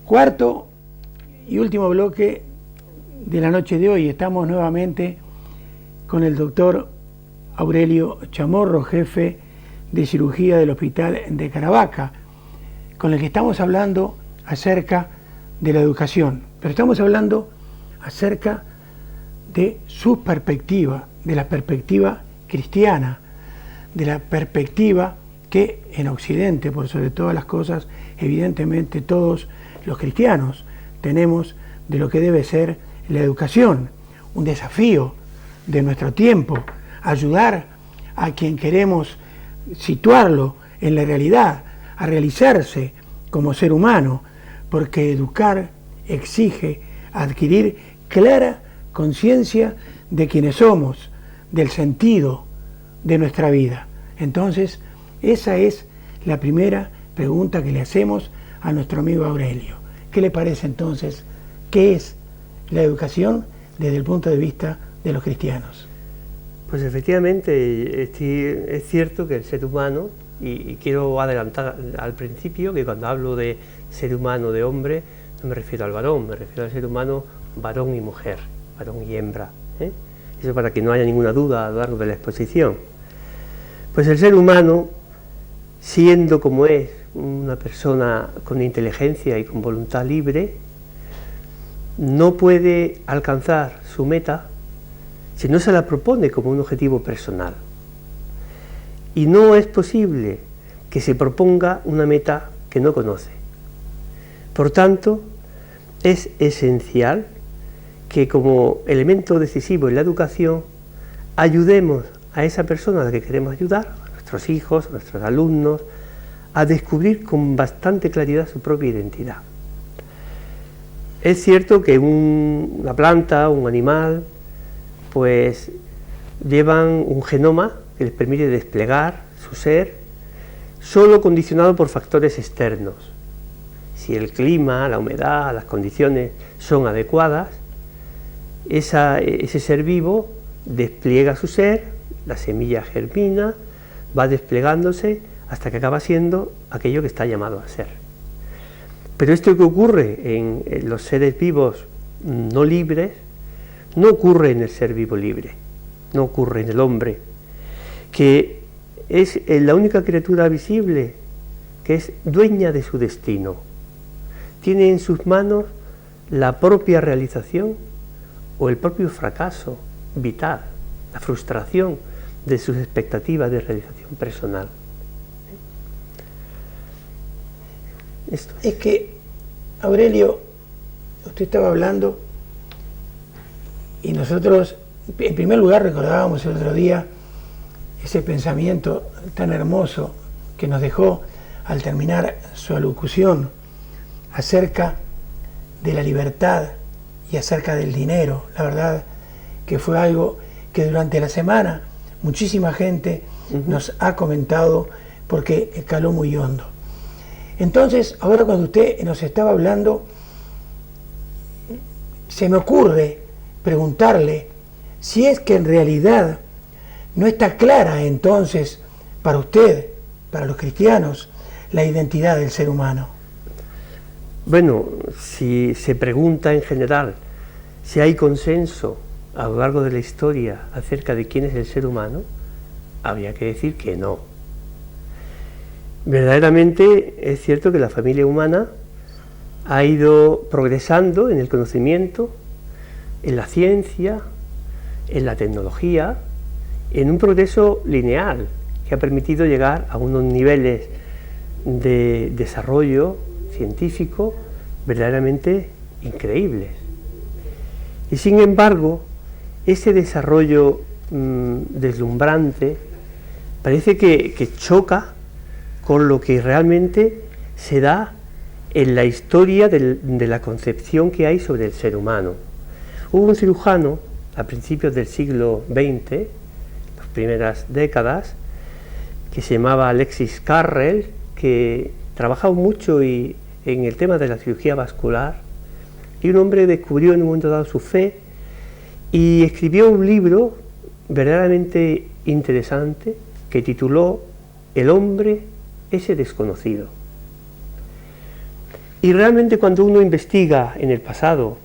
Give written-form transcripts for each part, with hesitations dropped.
Cuarto y último bloque de la noche de hoy. Estamos nuevamente con el doctor Aurelio Chamorro, jefe de cirugía del Hospital de Caravaca, con el que estamos hablando acerca de la educación, pero estamos hablando acerca de su perspectiva, de la perspectiva cristiana, de la perspectiva que en Occidente, por sobre todas las cosas, evidentemente todos los cristianos tenemos de lo que debe ser la educación, un desafío de nuestro tiempo, ayudar a quien queremos situarlo en la realidad, a realizarse como ser humano, porque educar exige adquirir clara conciencia de quiénes somos, del sentido de nuestra vida. Entonces, esa es la primera pregunta que le hacemos a nuestro amigo Aurelio. ¿Qué le parece entonces? ¿Qué es la educación desde el punto de vista de los cristianos? Pues efectivamente, es cierto que el ser humano, y quiero adelantar al principio que cuando hablo de ser humano, de hombre, no me refiero al varón, me refiero al ser humano varón y mujer, varón y hembra, ¿eh? Eso para que no haya ninguna duda a lo largo de la exposición. Pues el ser humano, siendo como es una persona con inteligencia y con voluntad libre, no puede alcanzar su meta si no se la propone como un objetivo personal. Y no es posible que se proponga una meta que no conoce. Por tanto, es esencial que como elemento decisivo en la educación ayudemos a esa persona a la que queremos ayudar, a nuestros hijos, a nuestros alumnos, a descubrir con bastante claridad su propia identidad. Es cierto que una planta, un animal, pues llevan un genoma que les permite desplegar su ser, solo condicionado por factores externos. Si el clima, la humedad, las condiciones son adecuadas, ese ser vivo despliega su ser, la semilla germina, va desplegándose hasta que acaba siendo aquello que está llamado a ser. Pero esto que ocurre en los seres vivos no libres, no ocurre en el ser vivo libre, no ocurre en el hombre, que es la única criatura visible que es dueña de su destino. Tiene en sus manos la propia realización o el propio fracaso vital, la frustración de sus expectativas de realización personal. Esto es que, Aurelio, usted estaba hablando y nosotros, en primer lugar, recordábamos el otro día ese pensamiento tan hermoso que nos dejó al terminar su alocución acerca de la libertad y acerca del dinero. La verdad que fue algo que durante la semana muchísima gente nos ha comentado porque caló muy hondo. Entonces, ahora cuando usted nos estaba hablando, se me ocurre preguntarle si es que en realidad no está clara entonces para usted, para los cristianos, la identidad del ser humano. Bueno, si se pregunta en general si hay consenso a lo largo de la historia acerca de quién es el ser humano, habría que decir que no. Verdaderamente es cierto que la familia humana ha ido progresando en el conocimiento, en la ciencia, en la tecnología, en un progreso lineal que ha permitido llegar a unos niveles de desarrollo científico verdaderamente increíbles. Y sin embargo, ese desarrollo deslumbrante parece que choca con lo que realmente se da en la historia de la concepción que hay sobre el ser humano. Hubo un cirujano a principios del siglo XX, las primeras décadas, que se llamaba Alexis Carrel, que trabajaba mucho en el tema de la cirugía vascular, y un hombre descubrió en un momento dado su fe y escribió un libro verdaderamente interesante que tituló El hombre ese desconocido. Y realmente cuando uno investiga en el pasado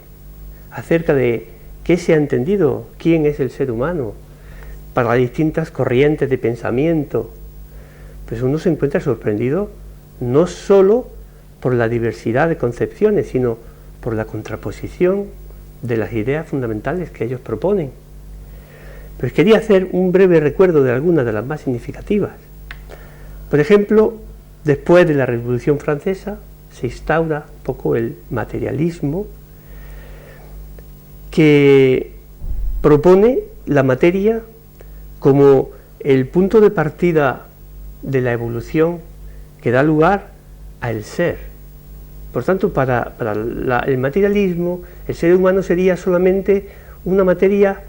acerca de qué se ha entendido, quién es el ser humano, para distintas corrientes de pensamiento, pues uno se encuentra sorprendido no solo por la diversidad de concepciones, sino por la contraposición de las ideas fundamentales que ellos proponen. Pues quería hacer un breve recuerdo de algunas de las más significativas. Por ejemplo, después de la Revolución Francesa se instaura un poco el materialismo, que propone la materia como el punto de partida de la evolución que da lugar al ser. Por tanto, para el materialismo, el ser humano sería solamente una materia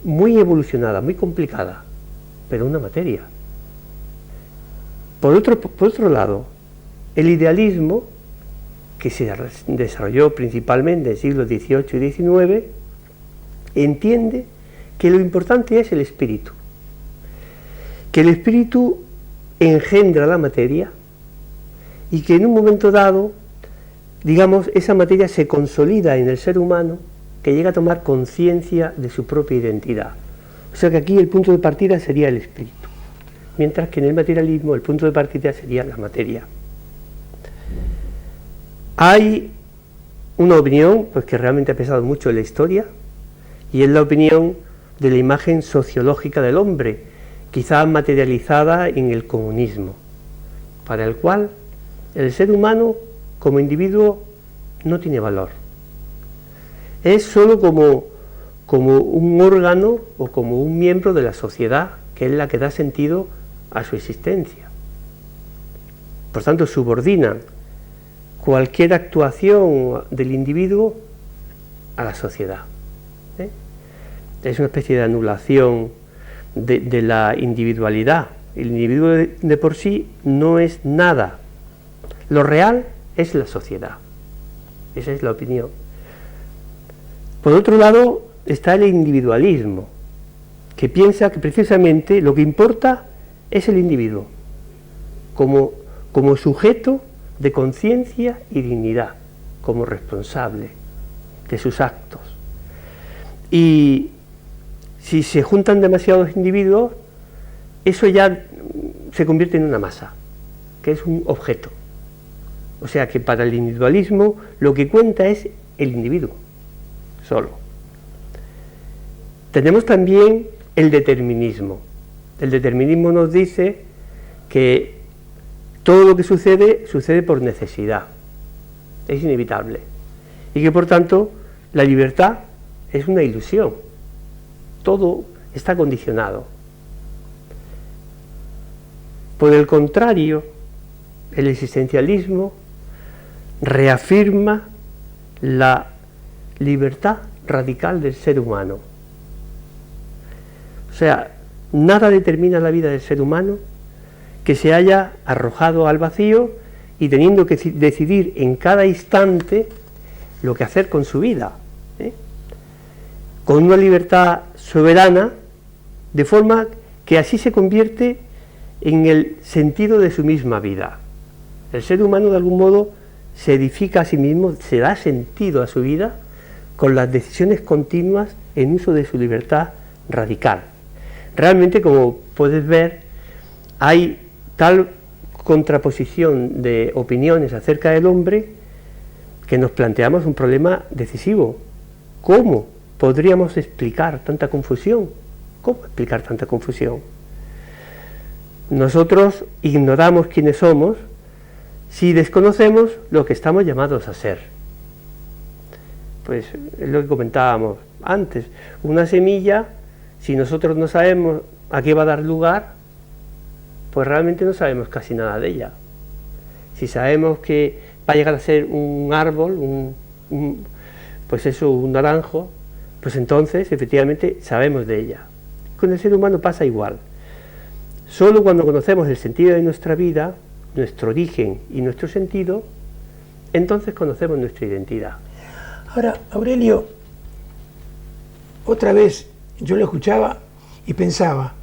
muy evolucionada, muy complicada, pero una materia. Por otro lado, el idealismo, que se desarrolló principalmente en siglos XVIII y XIX, entiende que lo importante es el espíritu, que el espíritu engendra la materia y que en un momento dado, digamos, esa materia se consolida en el ser humano, que llega a tomar conciencia de su propia identidad. O sea que aquí el punto de partida sería el espíritu, mientras que en el materialismo el punto de partida sería la materia. Hay una opinión pues, que realmente ha pesado mucho en la historia, y es la opinión de la imagen sociológica del hombre, quizás materializada en el comunismo, para el cual el ser humano como individuo no tiene valor. Es solo como un órgano o como un miembro de la sociedad, que es la que da sentido a su existencia. Por tanto, subordinan cualquier actuación del individuo a la sociedad. Es una especie de anulación de la individualidad. El individuo de por sí no es nada. Lo real es la sociedad. Esa es la opinión. Por otro lado está el individualismo, que piensa que precisamente lo que importa es el individuo, como sujeto de conciencia y dignidad, como responsable de sus actos. Y si se juntan demasiados individuos, eso ya se convierte en una masa, que es un objeto. O sea que para el individualismo lo que cuenta es el individuo, solo. Tenemos también el determinismo. El determinismo nos dice que todo lo que sucede, sucede por necesidad, es inevitable, y que por tanto la libertad es una ilusión, todo está condicionado. Por el contrario, el existencialismo reafirma la libertad radical del ser humano. O sea, nada determina la vida del ser humano que se haya arrojado al vacío y teniendo que decidir en cada instante lo que hacer con su vida, con una libertad soberana, de forma que así se convierte en el sentido de su misma vida. El ser humano de algún modo se edifica a sí mismo, se da sentido a su vida con las decisiones continuas en uso de su libertad radical. Realmente, como puedes ver, hay tal contraposición de opiniones acerca del hombre que nos planteamos un problema decisivo. ¿Cómo podríamos explicar tanta confusión? ¿Cómo explicar tanta confusión? Nosotros ignoramos quiénes somos si desconocemos lo que estamos llamados a ser. Pues es lo que comentábamos antes. Una semilla, si nosotros no sabemos a qué va a dar lugar, pues realmente no sabemos casi nada de ella. Si sabemos que va a llegar a ser un árbol, pues eso, un naranjo, pues entonces efectivamente sabemos de ella. Con el ser humano pasa igual. Solo cuando conocemos el sentido de nuestra vida, nuestro origen y nuestro sentido, entonces conocemos nuestra identidad. Ahora, Aurelio, otra vez yo lo escuchaba y pensaba,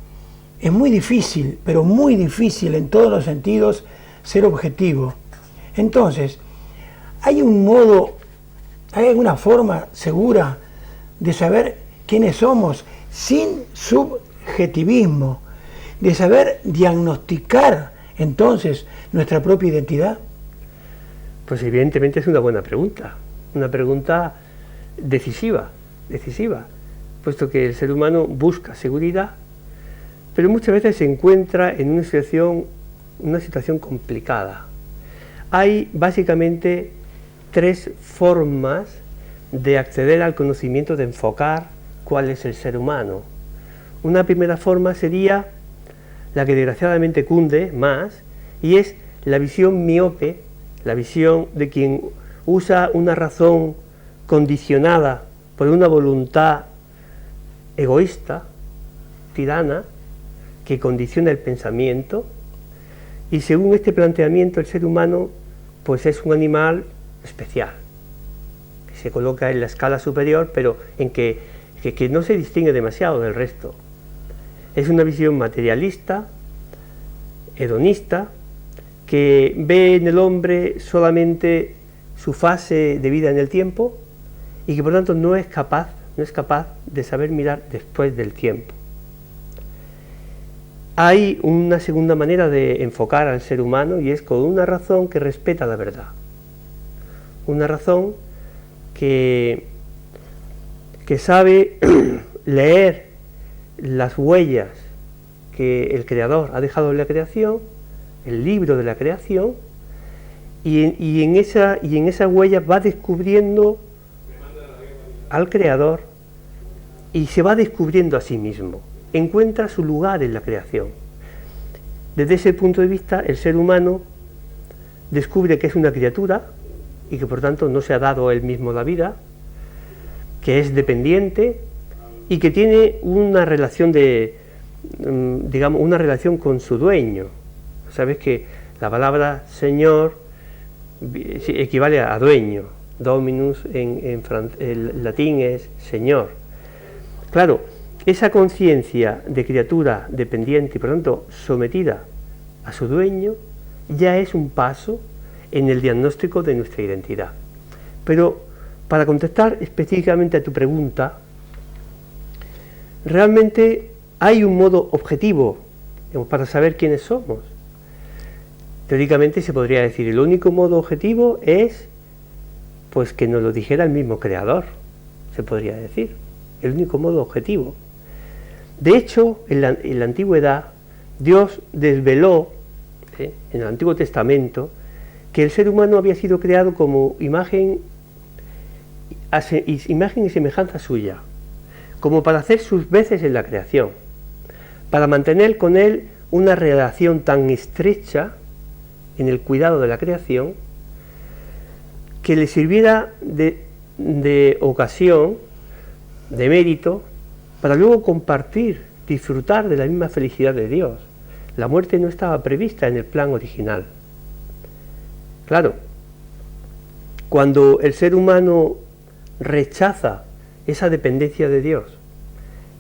es muy difícil, pero muy difícil en todos los sentidos, ser objetivo. Entonces, ¿hay un modo, hay alguna forma segura de saber quiénes somos sin subjetivismo, de saber diagnosticar entonces nuestra propia identidad? Pues evidentemente es una buena pregunta, una pregunta decisiva, puesto que el ser humano busca seguridad, pero muchas veces se encuentra en una situación complicada. Hay básicamente tres formas de acceder al conocimiento, de enfocar cuál es el ser humano. Una primera forma sería la que desgraciadamente cunde más, y es la visión miope, la visión de quien usa una razón condicionada por una voluntad egoísta, tirana, que condiciona el pensamiento, y según este planteamiento el ser humano pues es un animal especial, que se coloca en la escala superior, pero en que no se distingue demasiado del resto. Es una visión materialista, hedonista, que ve en el hombre solamente su fase de vida en el tiempo y que por tanto no es capaz de saber mirar después del tiempo. Hay una segunda manera de enfocar al ser humano, y es con una razón que respeta la verdad. Una razón que sabe leer las huellas que el Creador ha dejado en la creación, el libro de la creación, y en esa huella va descubriendo al Creador y se va descubriendo a sí mismo, encuentra su lugar en la creación. Desde ese punto de vista, el ser humano descubre que es una criatura y que por tanto no se ha dado él mismo la vida, que es dependiente y que tiene una relación una relación con su dueño. Sabes que la palabra Señor equivale a dueño, dominus en latín es Señor. Claro, esa conciencia de criatura dependiente y por tanto sometida a su dueño ya es un paso en el diagnóstico de nuestra identidad. Pero para contestar específicamente a tu pregunta, realmente hay un modo objetivo para saber quiénes somos. Teóricamente se podría decir, el único modo objetivo es pues que nos lo dijera el mismo Creador, se podría decir, el único modo objetivo. De hecho, en la antigüedad, Dios desveló, en el Antiguo Testamento, que el ser humano había sido creado como imagen y semejanza suya, como para hacer sus veces en la creación, para mantener con él una relación tan estrecha en el cuidado de la creación, que le sirviera de ocasión, de mérito, para luego compartir, disfrutar de la misma felicidad de Dios. La muerte no estaba prevista en el plan original. Claro, cuando el ser humano rechaza esa dependencia de Dios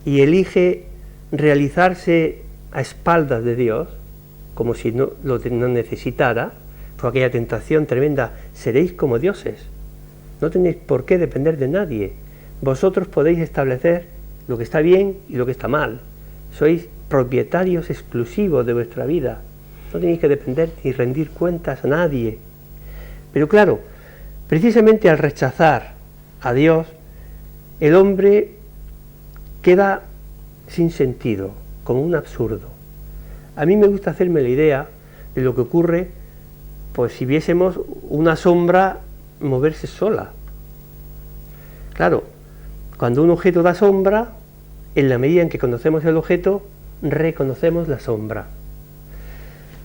y elige realizarse a espaldas de Dios, como si no necesitara, por aquella tentación tremenda, seréis como dioses, no tenéis por qué depender de nadie, vosotros podéis establecer lo que está bien y lo que está mal, sois propietarios exclusivos de vuestra vida, no tenéis que depender ni rendir cuentas a nadie. Pero claro, precisamente al rechazar a Dios, el hombre queda sin sentido, como un absurdo. A mí me gusta hacerme la idea de lo que ocurre, pues si viésemos una sombra moverse sola. Claro, cuando un objeto da sombra, en la medida en que conocemos el objeto, reconocemos la sombra.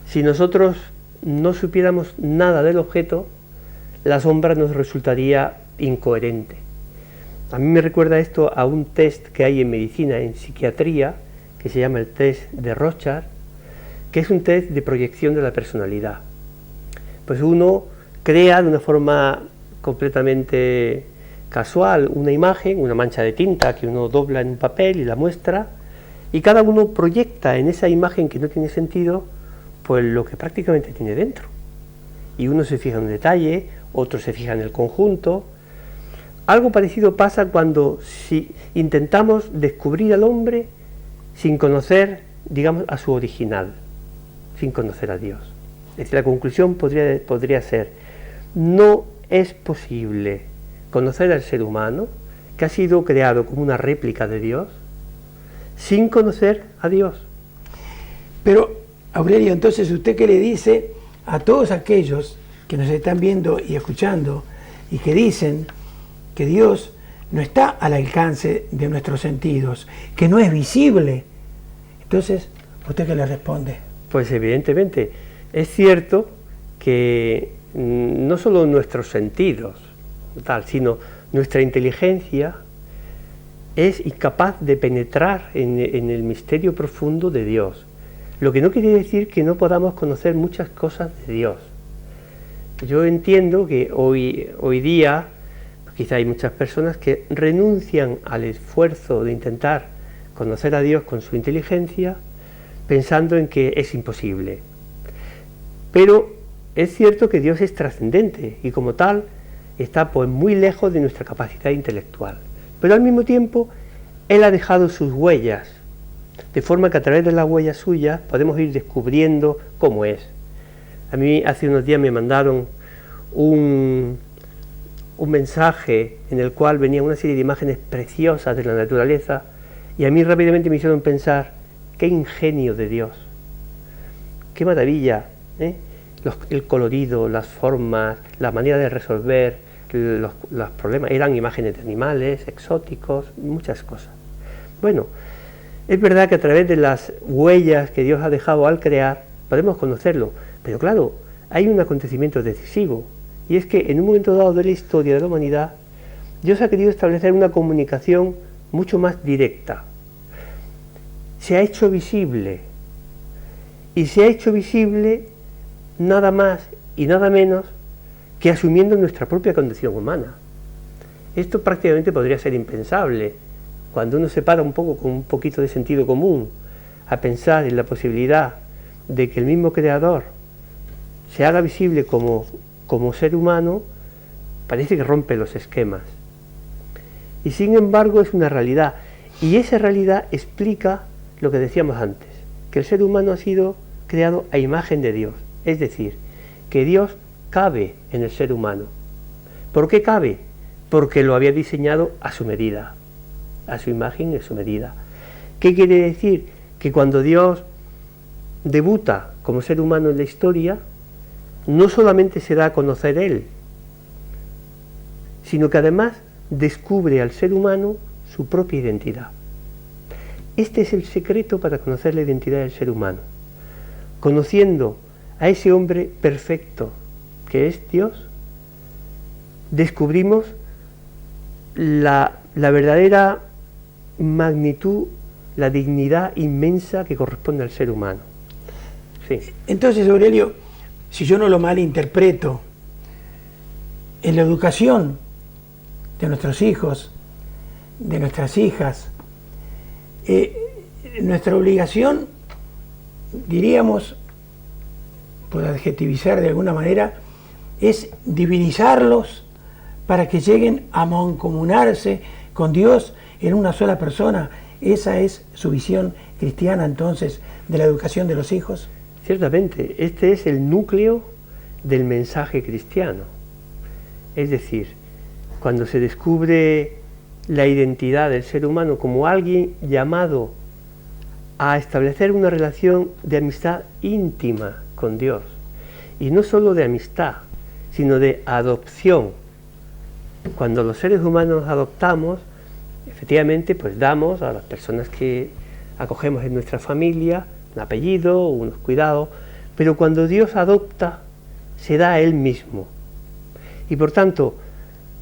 Si nosotros no supiéramos nada del objeto, la sombra nos resultaría incoherente. A mí me recuerda esto a un test que hay en medicina, en psiquiatría, que se llama el test de Rorschach, que es un test de proyección de la personalidad. Pues uno crea de una forma completamente casual una imagen, una mancha de tinta que uno dobla en un papel y la muestra, y cada uno proyecta en esa imagen que no tiene sentido, pues lo que prácticamente tiene dentro. Y uno se fija en un detalle, otros se fijan en el conjunto. Algo parecido pasa cuando si intentamos descubrir al hombre sin conocer, digamos, a su original, sin conocer a Dios. Es decir, la conclusión podría ser: no es posible conocer al ser humano, que ha sido creado como una réplica de Dios, sin conocer a Dios. Pero, Aurelio, entonces, ¿usted qué le dice a todos aquellos que nos están viendo y escuchando y que dicen que Dios no está al alcance de nuestros sentidos, que no es visible? Entonces, ¿usted qué le responde? Pues evidentemente, es cierto que no solo nuestros sentidos, sino nuestra inteligencia es incapaz de penetrar en el misterio profundo de Dios. Lo que no quiere decir que no podamos conocer muchas cosas de Dios. Yo entiendo que hoy día quizá hay muchas personas que renuncian al esfuerzo de intentar conocer a Dios con su inteligencia, pensando en que es imposible. Pero es cierto que Dios es trascendente y como tal está pues muy lejos de nuestra capacidad intelectual. Pero al mismo tiempo Él ha dejado sus huellas, de forma que a través de las huellas suyas podemos ir descubriendo cómo es. A mí hace unos días me mandaron un mensaje en el cual venía una serie de imágenes preciosas de la naturaleza y a mí rápidamente me hicieron pensar: qué ingenio de Dios, qué maravilla, ¿eh? El colorido, las formas, la manera de resolver los problemas. Eran imágenes de animales exóticos, muchas cosas. Bueno, es verdad que a través de las huellas que Dios ha dejado al crear podemos conocerlo, pero claro, hay un acontecimiento decisivo, y es que en un momento dado de la historia de la humanidad Dios ha querido establecer una comunicación mucho más directa. Se ha hecho visible, y se ha hecho visible nada más y nada menos que asumiendo nuestra propia condición humana. Esto prácticamente podría ser impensable cuando uno se para un poco con un poquito de sentido común a pensar en la posibilidad de que el mismo Creador se haga visible como ser humano. Parece que rompe los esquemas. Y sin embargo es una realidad, y esa realidad explica lo que decíamos antes, que el ser humano ha sido creado a imagen de Dios, es decir, que Dios cabe en el ser humano. ¿Por qué cabe? Porque lo había diseñado a su medida, a su imagen y a su medida. ¿Qué quiere decir? Que cuando Dios debuta como ser humano en la historia, no solamente se da a conocer Él, sino que además descubre al ser humano su propia identidad. Este es el secreto para conocer la identidad del ser humano. Conociendo a ese hombre perfecto que es Dios, descubrimos la verdadera magnitud, la dignidad inmensa que corresponde al ser humano. Sí. Entonces, Aurelio, si yo no lo malinterpreto, en la educación de nuestros hijos, de nuestras hijas, nuestra obligación, diríamos, por adjetivizar de alguna manera, es divinizarlos para que lleguen a mancomunarse con Dios en una sola persona. ¿Esa es su visión cristiana entonces de la educación de los hijos? Ciertamente, este es el núcleo del mensaje cristiano. Es decir, cuando se descubre la identidad del ser humano como alguien llamado a establecer una relación de amistad íntima con Dios, y no solo de amistad, sino de adopción. Cuando los seres humanos adoptamos, efectivamente, pues damos a las personas que acogemos en nuestra familia un apellido, unos cuidados, pero cuando Dios adopta, se da a Él mismo. Y por tanto,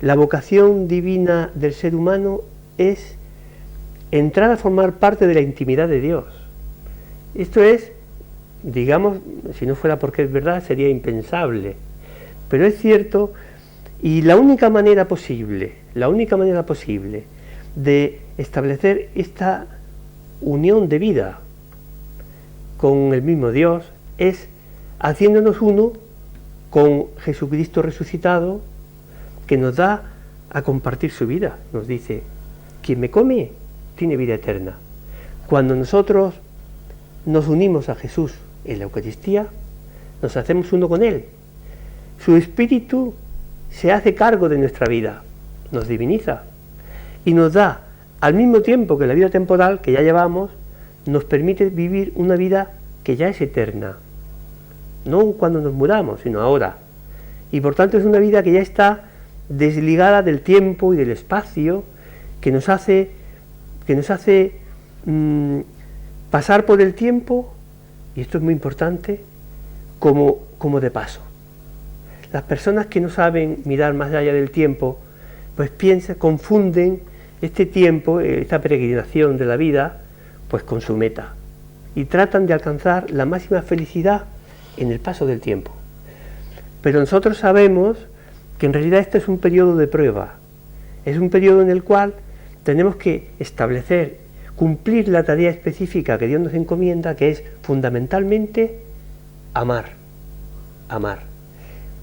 la vocación divina del ser humano es entrar a formar parte de la intimidad de Dios. Esto es, digamos, si no fuera porque es verdad, sería impensable. Pero es cierto, y la única manera posible de establecer esta unión de vida con el mismo Dios es haciéndonos uno con Jesucristo resucitado que nos da a compartir su vida. Nos dice, quien me come tiene vida eterna. Cuando nosotros nos unimos a Jesús en la Eucaristía, nos hacemos uno con Él. Su Espíritu se hace cargo de nuestra vida, nos diviniza y nos da, al mismo tiempo que la vida temporal que ya llevamos, nos permite vivir una vida que ya es eterna. No cuando nos muramos, sino ahora. Y por tanto es una vida que ya está desligada del tiempo y del espacio, que nos hace pasar por el tiempo, y esto es muy importante, como de paso. Las personas que no saben mirar más allá del tiempo, pues confunden este tiempo, esta peregrinación de la vida, pues con su meta, y tratan de alcanzar la máxima felicidad en el paso del tiempo. Pero nosotros sabemos que en realidad este es un periodo de prueba, es un periodo en el cual tenemos que establecer, cumplir la tarea específica que Dios nos encomienda, que es fundamentalmente amar.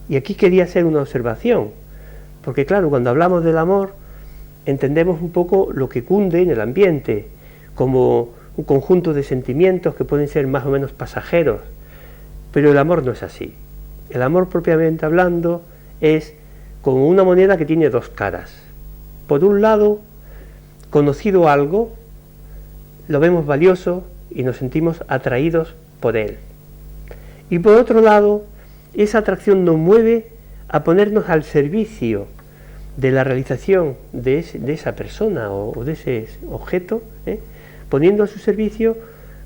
Y aquí quería hacer una observación, porque claro, cuando hablamos del amor, entendemos un poco lo que cunde en el ambiente, como un conjunto de sentimientos que pueden ser más o menos pasajeros, pero el amor no es así. El amor propiamente hablando es como una moneda que tiene dos caras. Por un lado, conocido algo, lo vemos valioso y nos sentimos atraídos por él. Y por otro lado, esa atracción nos mueve a ponernos al servicio de la realización de esa persona o de ese objeto, poniendo a su servicio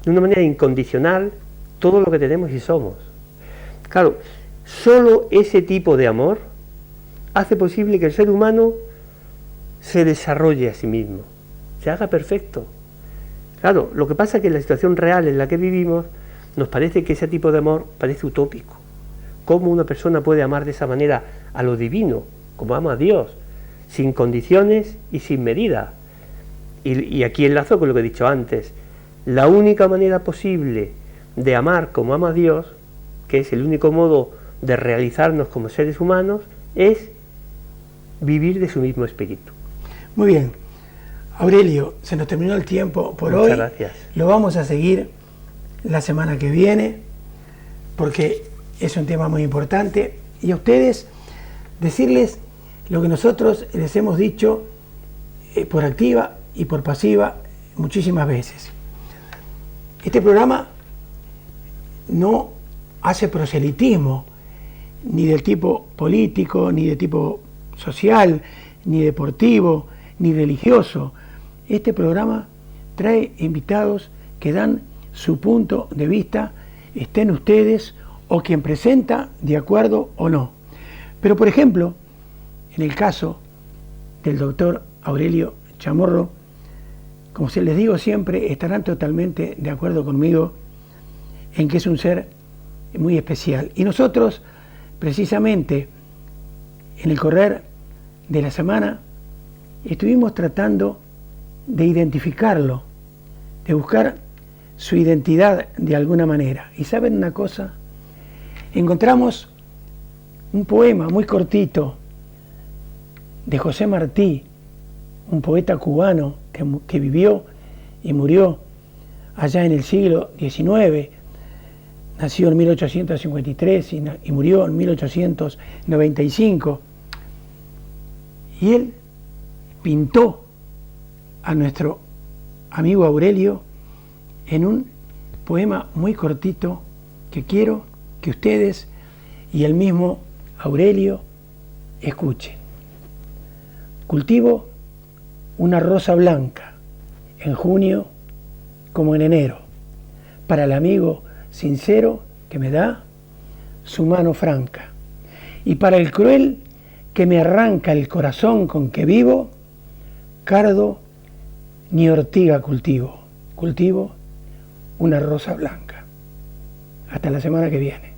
de una manera incondicional todo lo que tenemos y somos. Claro, solo ese tipo de amor hace posible que el ser humano se desarrolle a sí mismo, se haga perfecto. Claro, lo que pasa es que en la situación real en la que vivimos nos parece que ese tipo de amor parece utópico. ¿Cómo una persona puede amar de esa manera a lo divino, como ama a Dios, sin condiciones y sin medida? Y aquí enlazo con lo que he dicho antes. La única manera posible de amar como ama a Dios, que es el único modo de realizarnos como seres humanos, es vivir de su mismo espíritu. Muy bien. Aurelio, se nos terminó el tiempo por hoy. Muchas gracias. Lo vamos a seguir la semana que viene, porque es un tema muy importante. Y a ustedes, decirles lo que nosotros les hemos dicho por activa y por pasiva muchísimas veces. Este programa no hace proselitismo, ni del tipo político, ni de tipo social, ni deportivo, ni religioso. Este programa trae invitados que dan su punto de vista, estén ustedes o quien presenta de acuerdo o no. Pero por ejemplo, en el caso del doctor Aurelio Chamorro, como se les digo siempre, estarán totalmente de acuerdo conmigo en que es un ser muy especial. Y nosotros, precisamente, en el correr de la semana, estuvimos tratando de identificarlo, de buscar su identidad de alguna manera. ¿Y saben una cosa? Encontramos un poema muy cortito de José Martí, un poeta cubano que vivió y murió allá en el siglo XIX, nació en 1853 y murió en 1895, y él pintó a nuestro amigo Aurelio en un poema muy cortito que quiero que ustedes y el mismo Aurelio escuchen. Cultivo una rosa blanca en junio como en enero, para el amigo sincero que me da su mano franca, y para el cruel que me arranca el corazón con que vivo, cardo ni ortiga cultivo una rosa blanca. Hasta la semana que viene.